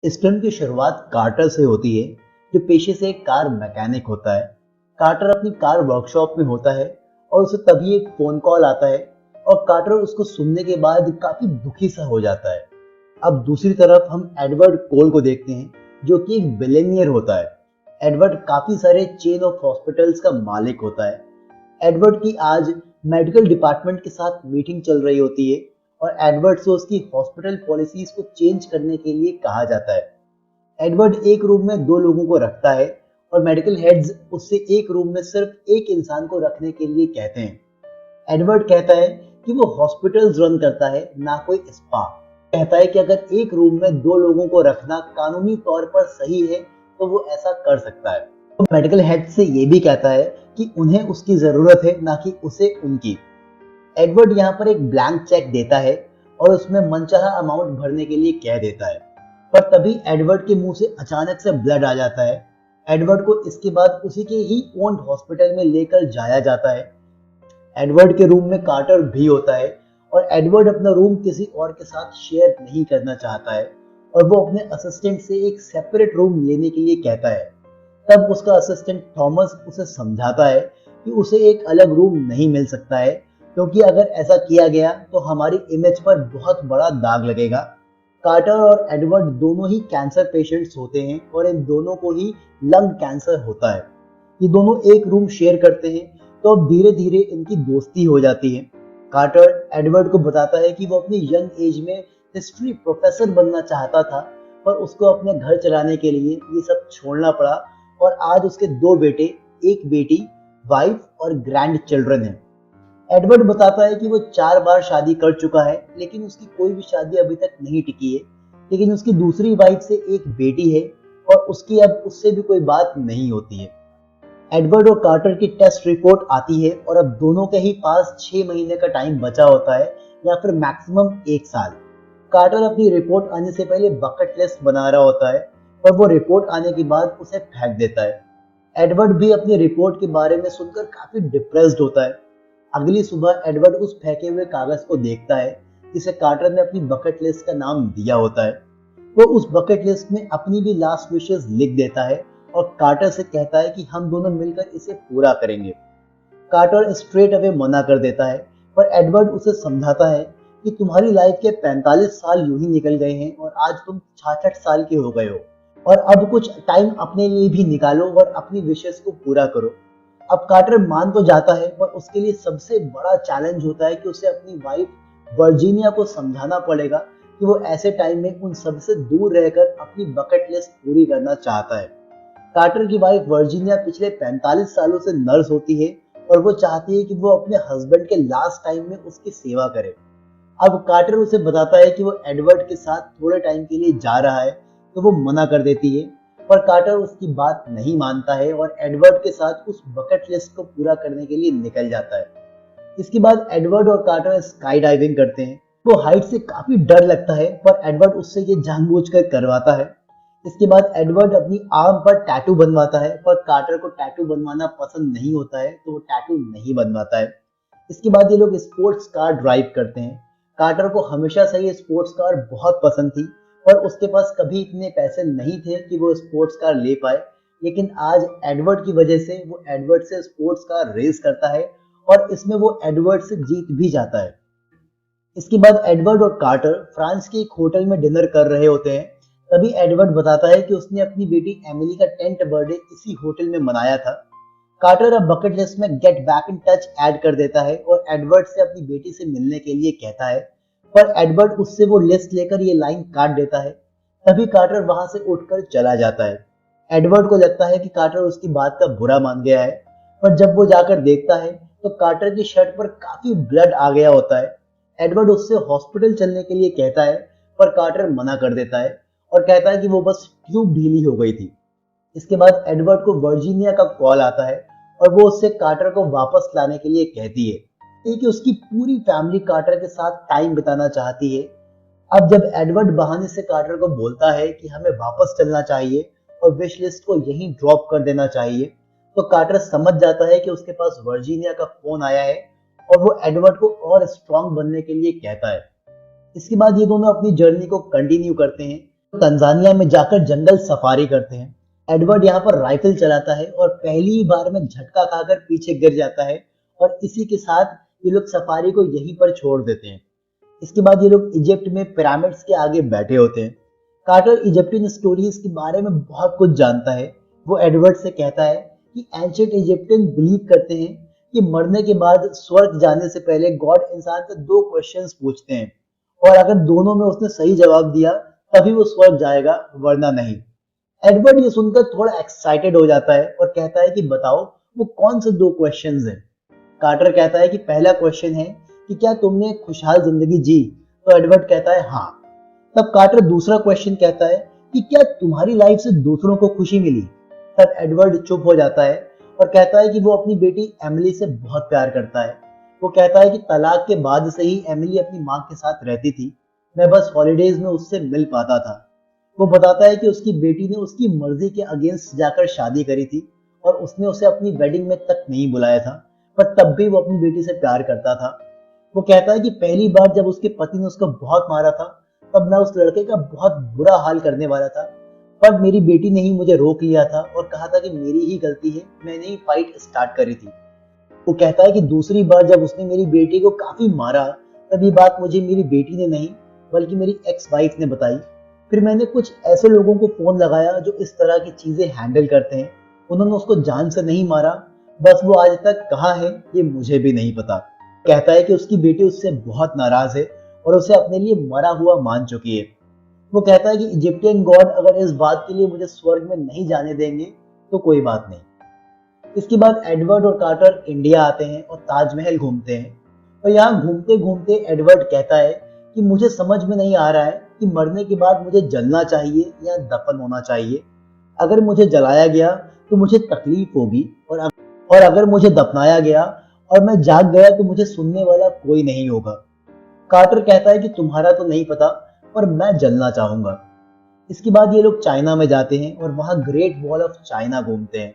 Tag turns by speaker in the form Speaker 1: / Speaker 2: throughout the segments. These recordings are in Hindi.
Speaker 1: इस फिल्म की शुरुआत कार्टर से होती है, जो पेशे से एक कार मैकेनिक होता है। कार्टर अपनी कार वर्कशॉप में होता है और उसे तभी एक फोन कॉल आता है और कार्टर उसको सुनने के बाद काफी दुखी सा हो जाता है। अब दूसरी तरफ हम एडवर्ड कोल को देखते हैं, जो कि एक बिलियनियर होता है। एडवर्ड काफी सारे चेन ऑफ हॉस्पिटल्स का मालिक होता है। एडवर्ड की आज मेडिकल डिपार्टमेंट के साथ मीटिंग चल रही होती है और एडवर्ड से उसकी हॉस्पिटल पॉलिसीज को चेंज करने के लिए कहा जाता है। एडवर्ड एक रूम में दो लोगों को रखता है और मेडिकल हेड्स उससे एक रूम में सिर्फ एक इंसान को रखने के लिए कहते हैं। एडवर्ड कहता है कि वो हॉस्पिटल्स रन करता है, ना कोई स्पा। कहता है कि अगर एक रूम में दो लोगों को रखना कानूनी तौर पर सही है तो वो ऐसा कर सकता है। वो मेडिकल हेड से ये भी कहता है कि उन्हें उसकी जरूरत है, ना कि उसे उनकी। एडवर्ड यहाँ पर एक ब्लैंक चेक देता है और उसमें मनचाहा अमाउंट भरने के लिए कह देता है, पर तभी एडवर्ड के मुंह से अचानक से ब्लड आ जाता है। एडवर्ड को इसके बाद उसी के ही ओन्ड हॉस्पिटल में लेकर जाया जाता है। एडवर्ड के रूम में कार्टर भी होता है और एडवर्ड अपना रूम किसी और के साथ शेयर नहीं करना चाहता है और वो अपने असिस्टेंट से एक सेपरेट रूम लेने के लिए कहता है। तब उसका असिस्टेंट थॉमस उसे समझाता है कि उसे एक अलग रूम नहीं मिल सकता है, क्योंकि अगर ऐसा किया गया तो हमारी इमेज पर बहुत बड़ा दाग लगेगा। कार्टर और एडवर्ड दोनों ही कैंसर पेशेंट्स होते हैं और इन दोनों को ही लंग कैंसर होता है। ये दोनों एक रूम शेयर करते हैं, तो अब धीरे धीरे इनकी दोस्ती हो जाती है। कार्टर एडवर्ड को बताता है कि वो अपनी यंग एज में हिस्ट्री प्रोफेसर बनना चाहता था, पर उसको अपने घर चलाने के लिए ये सब छोड़ना पड़ा और आज उसके दो बेटे, एक बेटी, वाइफ और ग्रैंड चिल्ड्रन है। एडवर्ड बताता है कि वो 4 बार शादी कर चुका है, लेकिन उसकी कोई भी शादी अभी तक नहीं टिकी है। लेकिन उसकी दूसरी वाइफ से एक बेटी है और उसकी अब उससे भी कोई बात नहीं होती है। एडवर्ड और कार्टर की टेस्ट रिपोर्ट आती है और अब दोनों के ही पास 6 महीने का टाइम बचा होता है, या फिर मैक्सिमम 1 साल। कार्टर अपनी रिपोर्ट आने से पहले बकेट लिस्ट बना रहा होता है, पर वो रिपोर्ट आने के बाद उसे फेंक देता है। एडवर्ड भी अपनी रिपोर्ट के बारे में सुनकर काफी डिप्रेस्ड होता है। अगली सुबह एडवर्ड उस फेंके हुए कागज को देखता है जिसे कार्टर ने अपनी बकेट लिस्ट का नाम दिया होता है। वो उस बकेट लिस्ट में अपनी भी लास्ट विशेस लिख देता है और कार्टर से कहता है कि हम दोनों मिलकर इसे पूरा करेंगे। कार्टर स्ट्रेट अवे मना कर देता है, पर एडवर्ड उसे समझाता है कि तुम्हारी लाइफ के 45 साल यूं ही निकल गए हैं और आज तुम 66 साल के हो गए हो, और अब कुछ टाइम अपने लिए भी निकालो और अपनी विशेस को पूरा करो। अब कार्टर मान तो जाता है, पर उसके लिए सबसे बड़ा चैलेंज होता है कि उसे अपनी वाइफ वर्जीनिया को समझाना पड़ेगा कि वो ऐसे टाइम में उन सबसे दूर रहकर अपनी बकेट लिस्ट पूरी करना चाहता है। कार्टर की वाइफ वर्जीनिया पिछले 45 सालों से नर्स होती है और वो चाहती है कि वो अपने हस्बैंड के लास्ट टाइम में उसकी सेवा करे। अब कार्टर उसे बताता है कि वो एडवर्ड के साथ थोड़े टाइम के लिए जा रहा है, तो वो मना कर देती है, पर कार्टर उसकी बात नहीं मानता है और एडवर्ड के साथ उस बकेट लिस्ट को पूरा करने के लिए निकल जाता है। इसके बाद एडवर्ड और कार्टर स्काई डाइविंग करते हैं। वो हाइट से काफी डर लगता है, पर एडवर्ड उससे ये जानबूझकर करवाता है। इसके बाद एडवर्ड अपनी आर्म पर टैटू बनवाता है, पर कार्टर को टैटू बनवाना पसंद नहीं होता है, तो वो टैटू नहीं बनवाता है। इसके बाद ये लोग स्पोर्ट्स कार ड्राइव करते हैं। कार्टर को हमेशा से ये स्पोर्ट्स कार बहुत पसंद थी, पर उसके पास कभी इतने पैसे नहीं थे कि वो स्पोर्ट्स कार ले पाए। लेकिन आज एडवर्ड की वजह से वो एडवर्ड से स्पोर्ट्स कार रेस करता है और इसमें वो एडवर्ड से जीत भी जाता है। इसके बाद एडवर्ड और कार्टर फ्रांस के एक होटल में डिनर कर रहे होते हैं। तभी एडवर्ड बताता है कि उसने अपनी बेटी एमिली का 10th बर्थडे इसी होटल में मनाया था। कार्टर अब बकेट लिस्ट में get back in touch add कर देता है और एडवर्ड से अपनी बेटी से मिलने के लिए कहता है, पर एडवर्ड उससे वो लिस्ट लेकर ये लाइन काट देता है। तभी कार्टर वहां से उठकर चला जाता है। एडवर्ड को लगता है कि कार्टर उसकी बात का बुरा मान गया है, पर जब वो जाकर देखता है तो कार्टर की शर्ट पर काफी ब्लड आ गया होता है। एडवर्ड उससे हॉस्पिटल चलने के लिए कहता है, पर कार्टर मना कर देता है और कहता है कि वो बस ट्यूब ढीली हो गई थी। इसके बाद एडवर्ड को वर्जीनिया का कॉल आता है और वो उससे कार्टर को वापस लाने के लिए कहती है कि उसकी पूरी फैमिली कार्टर के साथ टाइम बिताना चाहती है। अब जब एडवर्ड बहाने से कार्टर को बोलता है कि हमें वापस चलना चाहिए और विश लिस्ट को यहीं ड्रॉप कर देना चाहिए, तो कार्टर समझ जाता है कि उसके पास वर्जीनिया का फोन आया है और वो एडवर्ड को और स्ट्रांग बनने के लिए कहता है। इसके बाद ये दोनों अपनी जर्नी को कंटिन्यू करते हैं। तंजानिया में जाकर जंगल सफारी करते हैं। एडवर्ड यहाँ पर राइफल चलाता है और पहली ही बार में झटका खाकर पीछे गिर जाता है और इसी के साथ ये लोग सफारी को यहीं पर छोड़ देते हैं। इसके बाद ये लोग इजिप्ट में पिरामिड्स के आगे बैठे होते हैं। कार्टर इजिप्टियन स्टोरीज के बारे में बहुत कुछ जानता है। वो एडवर्ड से कहता है कि एंशिएंट इजिप्टियन बिलीव करते हैं कि मरने के बाद स्वर्ग जाने से पहले गॉड इंसान से दो क्वेश्चंस पूछते हैं और अगर दोनों में उसने सही जवाब दिया तभी वो स्वर्ग जाएगा, वरना नहीं। एडवर्ड ये सुनकर थोड़ा एक्साइटेड हो जाता है और कहता है कि बताओ वो कौन से दो क्वेश्चंस हैं। कार्टर कहता है कि पहला क्वेश्चन है कि क्या तुमने खुशहाल जिंदगी जी? तो एडवर्ड कहता है हाँ। तब कार्टर दूसरा क्वेश्चन कहता है कि क्या तुम्हारी लाइफ से दूसरों को खुशी मिली? तब एडवर्ड चुप हो जाता है और कहता है कि वो अपनी बेटी एमिली से बहुत प्यार करता है। वो कहता है कि तलाक के बाद से ही एमिली अपनी माँ के साथ रहती थी, मैं बस हॉलीडेज में उससे मिल पाता था। वो बताता है कि उसकी बेटी ने उसकी मर्जी के अगेंस्ट जाकर शादी करी थी और उसने उसे अपनी वेडिंग में तक नहीं बुलाया था, पर तब भी वो अपनी बेटी से प्यार करता था। वो कहता है कि पहली बार जब उसके पति ने उसको बहुत मारा था तब मैं उस लड़के का बहुत बुरा हाल करने वाला था, पर मेरी बेटी ने ही मुझे रोक लिया था और कहा था कि मेरी ही गलती है, मैंने ही फाइट स्टार्ट करी थी। वो कहता है कि दूसरी बार जब उसने मेरी बेटी को काफी मारा तब ये बात मुझे मेरी बेटी ने नहीं बल्कि मेरी एक्स वाइफ ने बताई। फिर मैंने कुछ ऐसे लोगों को फोन लगाया जो इस तरह की चीजें हैंडल करते हैं। उन्होंने उसको जान से नहीं मारा, बस वो आज तक कहाँ है ये मुझे भी नहीं पता। कहता है कि उसकी बेटी उससे बहुत नाराज है और उसे अपने लिए मरा हुआ मान चुकी है। वो कहता है कि इजिप्टियन गॉड अगर इस बात के लिए मुझे स्वर्ग में नहीं जाने देंगे तो कोई बात नहीं। इसके बाद एडवर्ड और कार्टर इंडिया आते हैं और ताजमहल घूमते हैं और यहाँ घूमते घूमते एडवर्ड कहता है कि मुझे समझ में नहीं आ रहा है कि मरने के बाद मुझे जलना चाहिए या दफन होना चाहिए। अगर मुझे जलाया गया तो मुझे तकलीफ होगी और अगर मुझे दफनाया गया और मैं जाग गया तो मुझे सुनने वाला कोई नहीं होगा। कार्टर कहता है कि तुम्हारा तो नहीं पता पर मैं जलना चाहूंगा। इसके बाद ये लोग चाइना में जाते हैं और वहां ग्रेट वॉल ऑफ चाइना घूमते हैं।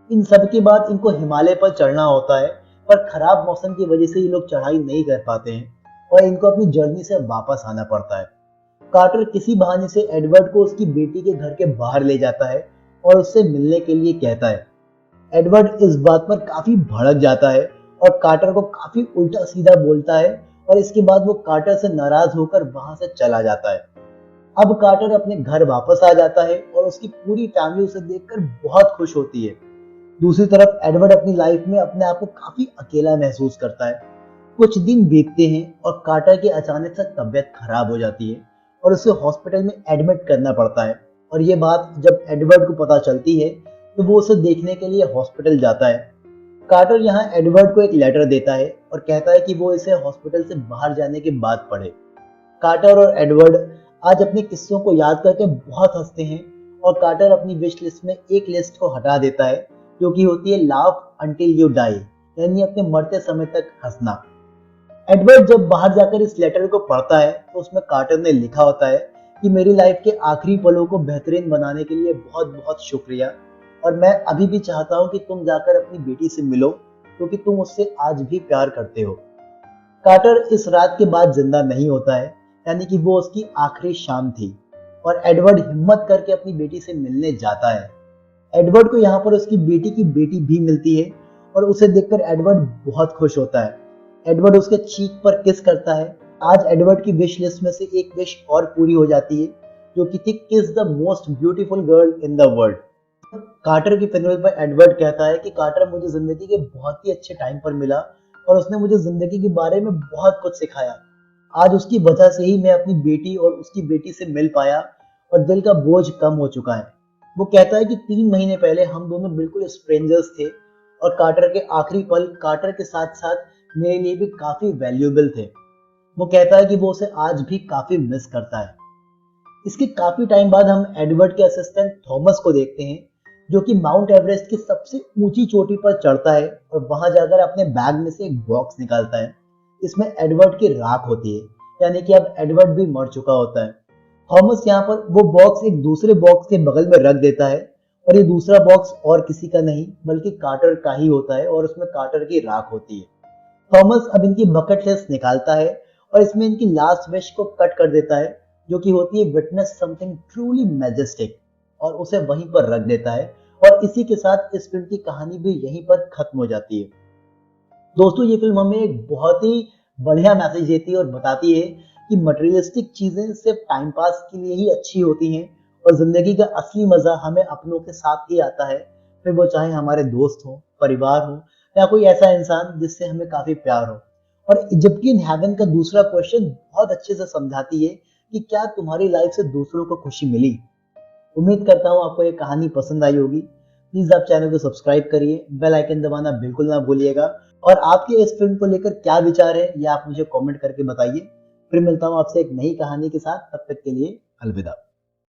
Speaker 1: इन सब के बाद इनको हिमालय पर चढ़ना होता है, पर खराब मौसम की वजह से ये लोग चढ़ाई नहीं कर पाते हैं और इनको अपनी जर्नी से वापस आना पड़ता है। कार्टर किसी बहाने से एडवर्ड को उसकी बेटी के घर के बाहर ले जाता है और उससे मिलने के लिए कहता है। एडवर्ड इस बात पर काफी भड़क जाता है और कार्टर को काफी उल्टा सीधा बोलता है और इसके बाद वो कार्टर से नाराज होकर वहां से चला जाता है। अब कार्टर अपने घर वापस आ जाता है और उसकी पूरी फैमिली उसे देखकर बहुत खुश होती है। दूसरी तरफ एडवर्ड अपनी लाइफ में अपने आप को काफी अकेला महसूस करता है। कुछ दिन बीतते हैं और कार्टर की अचानक से तबीयत खराब हो जाती है और उसे हॉस्पिटल में एडमिट करना पड़ता है और ये बात जब एडवर्ड को पता चलती है तो वो उसे देखने के लिए हॉस्पिटल जाता है। कार्टर यहाँ एडवर्ड को एक लेटर देता है और कहता है कि वो इसे हॉस्पिटल से बाहर जाने के बाद पढ़े। कार्टर और एडवर्ड आज अपने किस्सों को याद करके बहुत हंसते हैं और कार्टर अपनी विश लिस्ट में एक लिस्ट को हटा देता है जो कि होती है लाफ अंटिल यू डाई, यानी अपने मरते समय तक हंसना। एडवर्ड जब बाहर जाकर इस लेटर को पढ़ता है तो उसमें कार्टर ने लिखा होता है कि मेरी लाइफ के आखिरी पलों को बेहतरीन बनाने के लिए बहुत बहुत शुक्रिया और मैं अभी भी चाहता हूँ कि तुम जाकर अपनी बेटी से मिलो क्योंकि तुम उससे आज भी प्यार करते हो। कार्टर इस रात के बाद जिंदा नहीं होता है, यानी कि वो उसकी आखिरी शाम थी और एडवर्ड हिम्मत करके अपनी बेटी से मिलने जाता है। एडवर्ड को यहाँ पर उसकी बेटी की बेटी भी मिलती है और उसे देखकर एडवर्ड बहुत खुश होता है। एडवर्ड उसके चीक पर किस करता है। आज एडवर्ड की विश लिस्ट में से एक विश और पूरी हो जाती है जो कि थी किस the most beautiful girl in the world. Carter की फिनल पर एडवर्ड कहता है कि कार्टर मुझे जिंदगी के बहुत ही अच्छे टाइम पर मिला और उसने मुझे जिंदगी के बारे में बहुत कुछ सिखाया। आज उसकी वजह से ही मैं अपनी बेटी और उसकी बेटी से मिल पाया और दिल का बोझ कम हो चुका है। वो कहता है कि 3 महीने पहले हम दोनों बिल्कुल स्ट्रेंजर्स थे और कार्टर के आखिरी पल कार्टर के साथ साथ मेरे लिए भी काफी वैल्यूएबल थे। वो कहता है कि वो उसे आज भी काफी मिस करता है। इसके काफी टाइम बाद हम एडवर्ड के असिस्टेंट थॉमस को देखते हैं जो कि माउंट एवरेस्ट की सबसे ऊंची चोटी पर चढ़ता है और वहां जाकर अपने बैग में से एक बॉक्स निकालता है। इसमें एडवर्ड की राख होती है, यानी कि अब एडवर्ड भी मर चुका होता है। थॉमस यहाँ पर वो बॉक्स एक दूसरे बॉक्स के बगल में रख देता है और ये दूसरा बॉक्स और किसी का नहीं बल्कि कार्टर का ही होता है और उसमें कार्टर की राख होती है। थॉमस अब इनकी बकेट लिस्ट निकालता है और इसमें इनकी लास्ट विश को कट कर देता है जो कि होती है विटनेस समथिंग ट्रूली मैजेस्टिक, और उसे वहीं पर रख देता है। और इसी के साथ इस फिल्म की कहानी भी यहीं पर खत्म हो जाती है। दोस्तों ये फिल्म हमें एक बहुत ही बढ़िया मैसेज देती है और बताती है कि मटेरियलिस्टिक चीजें सिर्फ टाइम पास के लिए ही अच्छी होती हैं, और जिंदगी का असली मजा हमें अपनों के साथ ही आता है, फिर वो चाहे हमारे दोस्त हो, परिवार हो, या कोई ऐसा इंसान जिससे हमें काफी प्यार हो। और जबकि इन हेवन का दूसरा क्वेश्चन बहुत अच्छे से समझाती है कि क्या तुम्हारी लाइफ से दूसरों को खुशी मिली। उम्मीद करता हूँ आपको ये कहानी पसंद आई होगी। प्लीज आप चैनल को सब्सक्राइब करिए, बेल आइकन दबाना बिल्कुल ना भूलिएगा, और आपके इस फिल्म को लेकर क्या विचार है ये आप मुझे कमेंट करके बताइए। फिर मिलता हूँ आपसे एक नई कहानी के साथ, तब तक के लिए अलविदा।